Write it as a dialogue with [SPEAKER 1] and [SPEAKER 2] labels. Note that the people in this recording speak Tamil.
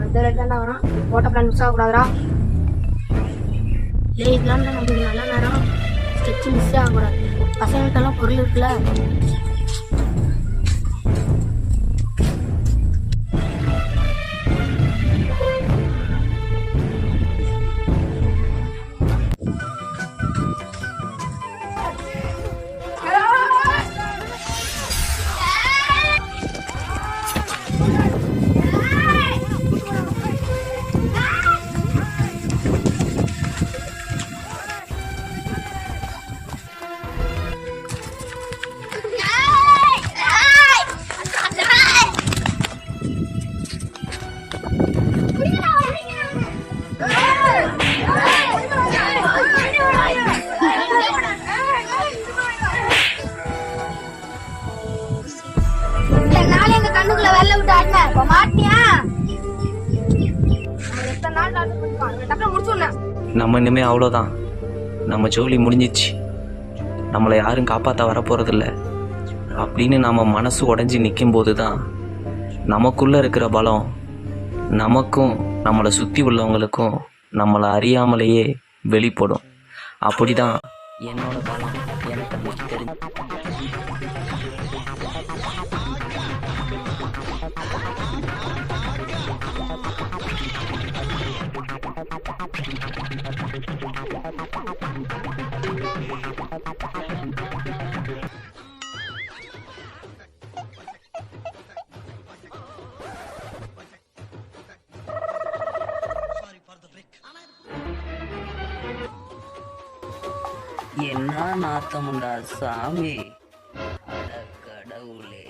[SPEAKER 1] அடுத்த ரேட் தான்டா வரும். போட்ட பிளான் மிஸ் ஆகக்கூடாதுடா. இதெல்லாம் நமக்கு நல்ல நேரம். ஸ்டெச்சு மிஸ் ஆகக்கூடாது. பசங்கள்கிட்டலாம் பொருள் இருக்குல்ல. கண்ணுக்குள்ள வெள்ள விட்டு ஆடின இப்ப மாட்டியா?
[SPEAKER 2] நம்ம இனிமே அவ்வளோதான், நம்ம ஜோலி முடிஞ்சிச்சு, நம்மளை யாரும் காப்பாற்ற வரப்போறதில்ல அப்படின்னு நம்ம மனசு உடஞ்சி நிற்கும் போது தான் நமக்குள்ளே இருக்கிற பலம் நமக்கும் நம்மளை சுற்றி உள்ளவங்களுக்கும் நம்மளை அறியாமலேயே வெளிப்படும். அப்படி தான் என்னோட பலம் எனக்கு அன்னைக்கு தெரிஞ்சு.
[SPEAKER 3] என்ன நாத்தமுண்டா சாமி, அட கடவுளே.